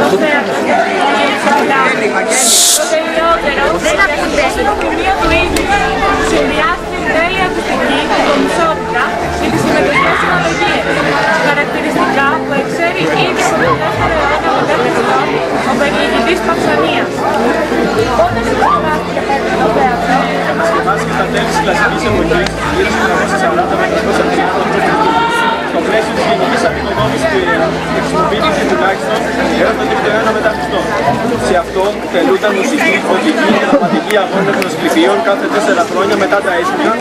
σημείο του ίδιου συνδυάζει την τέλεια ακουστική, την κομισότητα και τη συμμετοχή στην αναλογία. Χαρακτηριστικά που εξέρει ήδη από τον 4ο αιώνα μετά Χριστόν ο περιηγητής Παυσανίας. Πότε σχεδιάστηκε πέτρο το θέατρο? Σχεδιάστηκε στα τέλη της κλασικής εποχής, γύρω στο 1940 με 1930. Στο πλαίσιο της γενικής ανοικοδόμησης του ιερά χρησιμοποιήθηκε τουλάχιστον έως τον 3ο αιώνα μετά Χριστόν. Σε αυτό τελούνταν μουσική, φωτική και δραματική αγώνες των Ασκληπιών κάθε 4 χρόνια μετά τα Έσχυνα,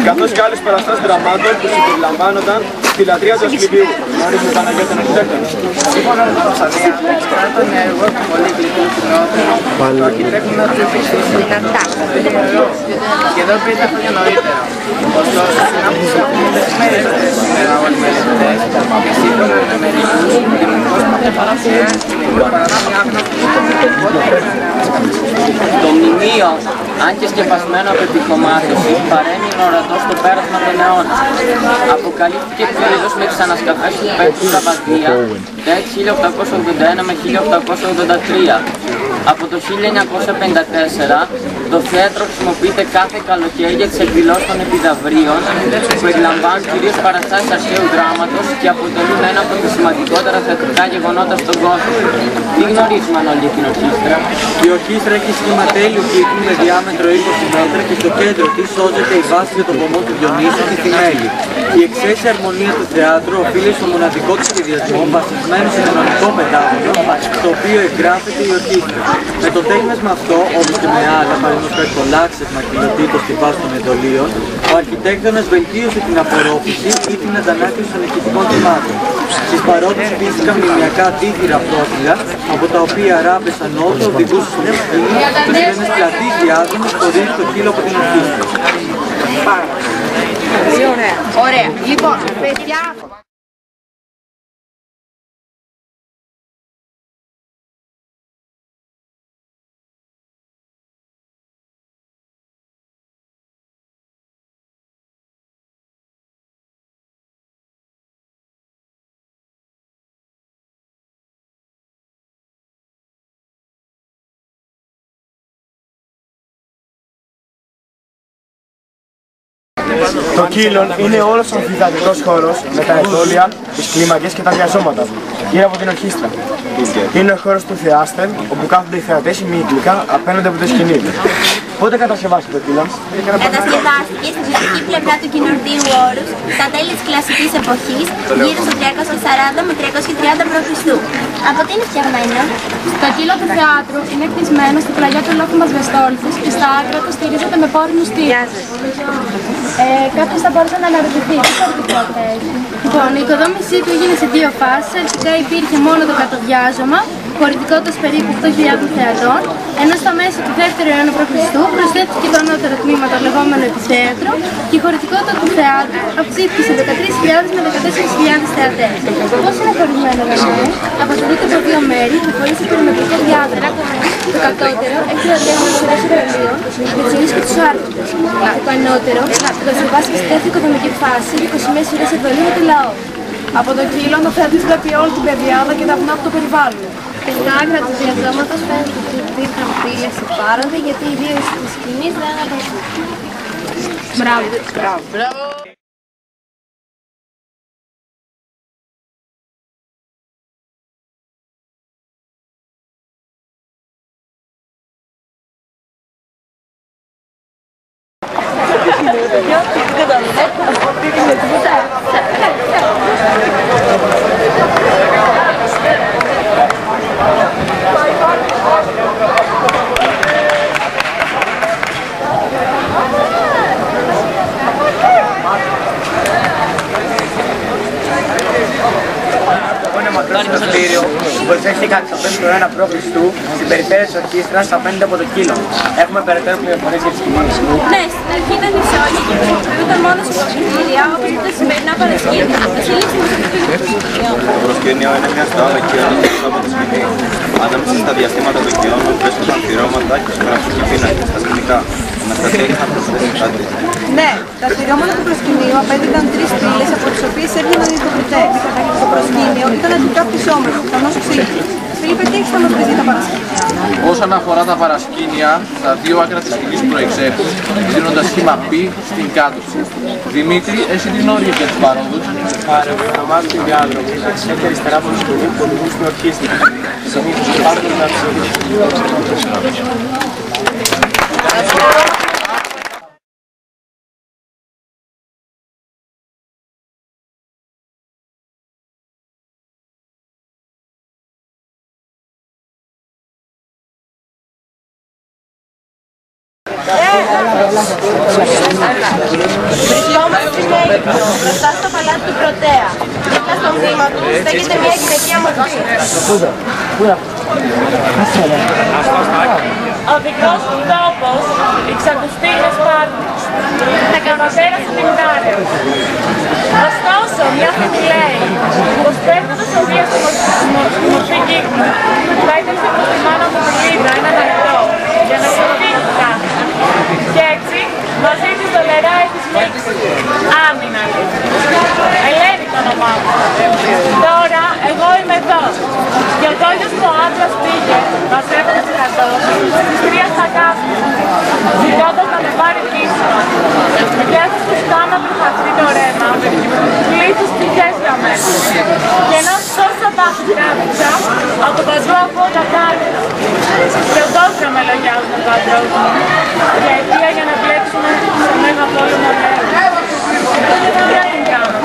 καθώς και άλλες παραστάσεις δραμάτων που συμπεριλαμβάνονταν στη λατρεία του Ασκληπιού. Γνωρίζουμε Παναγία τον αρχιτέκτονα. Σύμφωνα με την Παυσανία, εξαρτάται τον έργο του πολύ γλυκού κοινότερο. Το αρχιτέκτονα του επιστήσει σχεδόν 50 χρόνια νωρίτερα. Ωστόσο, συνάπτωση περισσότερες σήμερα όλοι οι μελετητές και σύμφωνα με μερικούς, ο δημιουργός Παπαπαρασία παραλάβει άγνωστο το μνημείο, αν και σκεπασμένο από επικομμάτωση, παρέμεινε ορατό στο πέρασμα των αιώνων. Αποκαλύφθηκε πλήρως με τις ανασκαφές του Πέτρου στα Βαδία, τα 1881 με 1883. Από το 1954, το θέατρο χρησιμοποιείται κάθε καλοκαίρι για τις εκδηλώσεις των επιδαυρίων, που περιλαμβάνουν κυρίως παραστάσεις αρχαίου δράματος και αποτελούν ένα από τα σημαντικότερα θεατρικά γεγονότα στον κόσμο. Τι γνωρίζουμε αν όλη την ορχήστρα? Η ορχήστρα έχει σχήμα τέλειου κύκλου με διάμετρο 20 μέτρα και στο κέντρο της σώζεται η βάση για τον πομό του Διονύσου και τη μέλη. Η εξαίσια αρμονία του θεάτρου οφείλει στο μοναδικό του σχεδιασμό βασισμένο σε κανονικό πεντάγωνο, στο οποίο εγγράφεται η ορχήστρα. Με το τέχνασμα αυτό, όπως και με άλλα, παραδείγματος το λάξευμα και λωτήτο στη βάση των εντολίων, ο αρχιτέκτονας βελτίωσε την απορρόφηση ή την αντανάκληση των ηχητικών τμήματων. Στις παρόδους χτίστηκαν μνημιακά δίθυρα πρόφυλλα, από τα οποία ράπεσαν όσο οδηγούσαν στην σκηνή τους ένας πλατής διάδρομος χωρίς το κύλο από την ορχήστρα. Ωραία. Λοιπόν, παιδιά... Το κύλον είναι όλος ο αμφιθεατρικός χώρος με τα εντόλια, τις κλίμακες και τα διαζώματα γύρω από την ορχήστρα. Είναι ο χώρος του θεάστε, όπου κάθονται οι θεατές ημίκλικα απέναντι από το σκηνή. Πότε κατασκευάστηκε το κύλον? Κατασκευάστηκε στην δυτική πλευρά του κοινωνικού όρους στα τέλη της κλασικής εποχής, γύρω στο 340 με 330 π.Χ. Από τι είναι φτιαγμένο? Το κύλο του θεάτρου είναι χτισμένο στη πλαγιά του λόφου μας Βεστόλφους και στα άκρα του στηρίζεται με πόρνους τείχους. Κάποιος θα μπορούσε να αναρωτηθεί τι χωρητικότητα έχει. Λοιπόν, η οικοδόμησή του έγινε σε δύο φάσεις. Αρχικά υπήρχε μόνο το κατοδιάζωμα, χωρητικότητας περίπου 8.000 θεατών, ενώ στα μέσα του 2ου αιώνα π.Χ. προσθέθηκε το ανώτερο τμήμα, το λεγόμενο επιθέατρο, και η χωρητικότητα του θεάτρου αυξήθηκε σε 13.000 με 14.000 θεατές. Πώς είναι χωρισμένο γραμμένο? Αποτελείται από δύο μέρη που χωρί περιμετρικό διάδρομο. Το κατώτερο έχει διαδρόμενες σειρές εργαλείων με τις σειρές και τους άρχοντες. Το ανώτερο κατασκευάστηκε στη δεύτερη οικοδομική φάση 21 σειρές εργαλείων με τη λαό. Από το κύλο το θεατής βλέπει όλη την πεδιάδα και τα βουνά από το περιβάλλον. Στα άκρα του διαζώματος φαίνεται ότι υπήρχαν πύλες υπάρονται γιατί οι δύο της σκηνής δεν αναπτύσσουν. Μπράβο. Το κτίριο που προσέχθηκε κατά το 5ο αιώνα π.Χ. στην περιφέρεια της ορχήστρας απέναντι από το κύλο. Έχουμε περαιτέρω πληροφορίες για τις κοινωνίες. Ναι, στην αρχή ήταν ισόγειο και χρησιμοποιούνταν μόνο σε προσκήνια, όπως και τα σημερινά παρασκήνια. Έχει λήξει Το προσκήνιο είναι μια στάδα οικειών πίσω από τη σκηνή. Ανάμεσα στα διαστήματα των οικειών βρίσκονταν θηρώματα και ζωγραφικοί πίνακες, τα σκηνικά. Ο Αναστασία είχε να προσθέσει κάτι. Ναι, τα θηρώματα του προσκυνείου απέδιδαν 3 πύλες από τις οποίες έβγαιναν οι υποκριτές. Το προσκήνιο ήταν αντικά πτυσσόμενο, πιθανώς ξύλινο. Φιλίππε, τι έχεις να μας πεις για τα παρασκήνια? Όσον αφορά τα παρασκήνια, τα δύο άκρα της σκηνής προεξέχουν, δίνοντας σχήμα π στην κάτωξη. Δημήτρη, εσύ την όριες τους παρόδους. Άρα, ονομάζεται διάδρομο. Έχει αριστερά από τη σκηνή που οδηγούν στην ορχήστρα. Συνήθως υπάρχουν τα Βρισκόμαστε στην Αίγυπτο, μπροστά στο παλάτι του Πρωτέα. Δίπλα στον βήμα του στέκεται μια γυναικεία μορφή. Ο δικός μου τόπος εξακουστεί με σπάρτους και καταφέρασε την τάρεως. Ωστόσο, μια φήμη λέει πως πέφτοντας ο βίας στη μορφή κύκνου θα ήθελε από τη μάνα μου τη Λίδα έναν αρκτό για να ξεφύγει κάτι. Και έτσι, μαζί της δολεράει της μίξης. Άμυνα λέει. Ελένη το όνομά μου. Τώρα, εγώ είμαι εδώ. Και ο κόλλιος μου ο άντρας πήγε, μαζεύοντας κατώσεις, στις 3 στα κάθη, ζητώντας να με πάρει πίσω. Και έφτασε στο στάμα του χαστεί το ρέμα, πλήθους πηγές για μένα. Και ενώ τόσα πάθη τράβηξα, από παντού ακούω τα κάρτα. Και οδόστρα με λογιάζουν το άντρος μου, για αιτία για να μπλέξουμε σε μέγα πόλεμο νέου. Τι να την κάνω.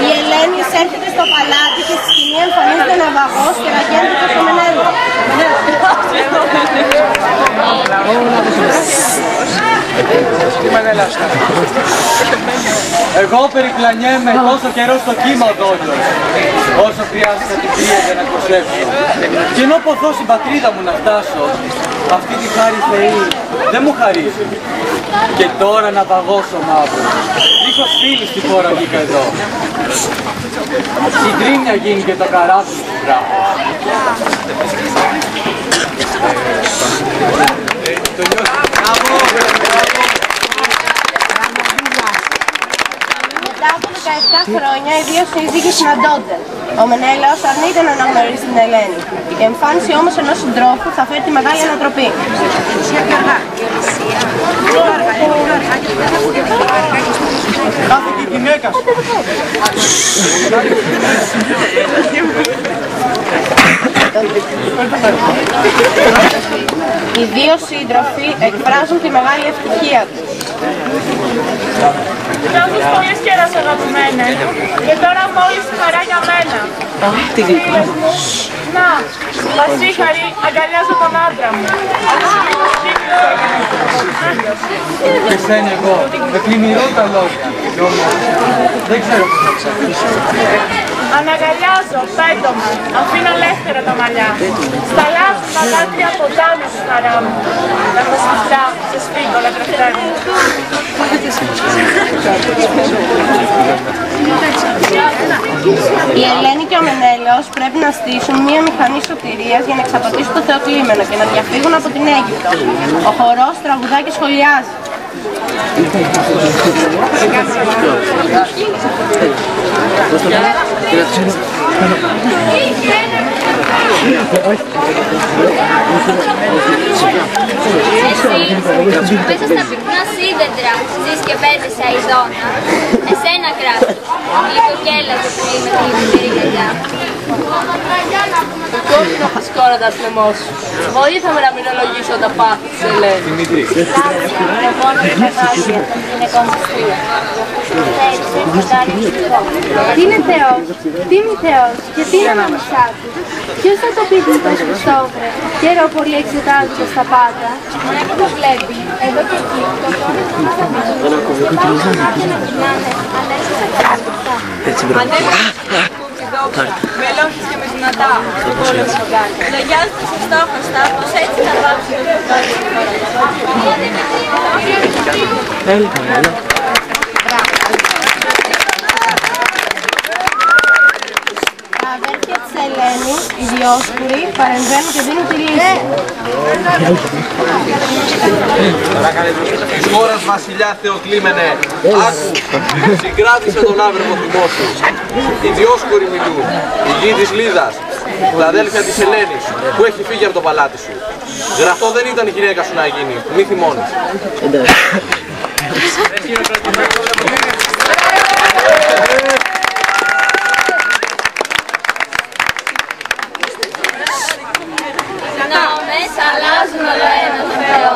Η Ελένη έρχεται στο παλάτι και στη σκηνή εμφανίζεται ναυαγός και ραγγένεται στο Μενέλο. Εγώ περιπλανιέμαι τόσο καιρό στο κύμα ο Δόλιος, όσο χρειάζεται την κρύα για να κοσέψω. Και ενώ ποθώ στην πατρίδα μου να φτάσω, αυτή τη χάρη Θεή δεν μου χαρίζει. Και τώρα να παγώσω μαύρο, δίχως φίλοι στη χώρα βγήκα εδώ. Συντρίμια γίνει και το καράβι του βράχου. Μετά από 17 χρόνια οι δύο σύζυγοι συναντώνται. Ο Μενέλαος αρνείται να αναγνωρίσει την Ελένη. Η εμφάνιση όμως ενός συντρόφου θα φέρει τη μεγάλη ανατροπή. Κάθε και η γυναίκα σου. Οι δύο σύντροφοι εκφράζουν τη μεγάλη ευτυχία τους. Νιώθεις πολύ καιρός αγαπημένε και τώρα μόλις η χαρά για μένα. Να, Βασίχαρη, αγκαλιάζω τον άντρα μου. Και σένα εγώ, με πλημμυρώ τα λόγια, κι όμως δεν ξέρω πώς θα ξαφνήσω. Αναγκαλιάζω, πέτω μου, αφήνω ελεύθερα τα μαλλιά. Σταλάζουν τα δάκρυα ποτάμια στη χαρά μου. Να τα σκεφτά, σε σφίγγω, λατρευτέ μου. Η Ελένη και ο Μενέλαος πρέπει να στήσουν μία μηχανή σωτηρίας για να εξαπατήσουν το Θεοκλήμενο και να διαφύγουν από την Αίγυπτο. Ο χορός τραγουδά και σχολιάζει. Εσύ, μέσα στα πυκνά σίδεντρα, ζεις και παίζεις αηδόνα. Εσένα κράτος, γλυκοκέλατο που είμαι τη μικρή γιαγιά. Κόψω χασκόρατα στο λαιμό σου. Βοήθαμε να μην ολογήσω τα πάθη της Ελένης. Το πόνο και τα γάλια των γυναικών της Θείας. Τι είναι Θεός, τι είναι Θεός και τι είναι ανάμεσά του. Ποιος θα το πει του το Χριστόβρε, καιρό πολύ εξετάζοντας τα πάντα. Μονάχα το βλέπει, εδώ και εκεί, το πόνο του μάθαμε να γυρνάνε, αλλά εσύ θα κάνεις Με λόγχες και με δυνατά, στο πόλεμο σκοτάδι. Λογιάζεται σωστά χρωστά, πως έτσι θα βάψει το Τα αδέρφια της Ελένη, οι Διόσκουροι παρεμβαίνουν και δίνουν τη λύση. Της χώρας βασιλιά Θεοκλήμενε, άκου, συγκράτησε τον άβρεχο θυμό σου. Οι Διόσκουροι μιλούν, η γη της Λίδας, τα αδέλφια της Ελένης, που έχει φύγει από το παλάτι σου. Γραφτό δεν ήταν η γυναίκα σου να γίνει, μη θυμώνεις. Νόμες αλλάζουν όλο ένα Θεό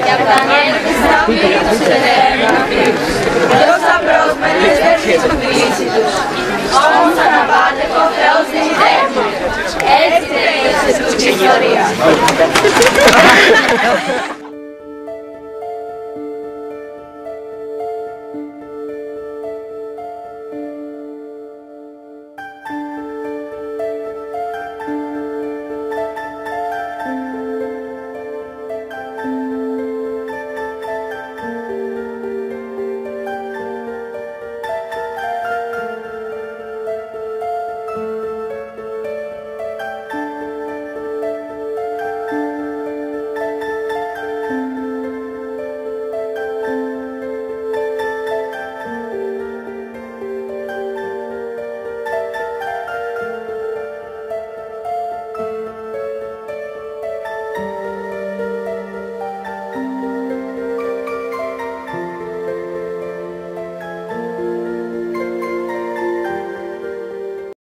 και από τα νέλη στα πλήρη τους ενέρουν αυτούς. Ποιος θα πρόσμενες δεν βρίσκουν τη λύση τους. Όμως αναπάντεχο ο Θεός δίνει τέχνη. Έτσι τελείωσε η ιστορία.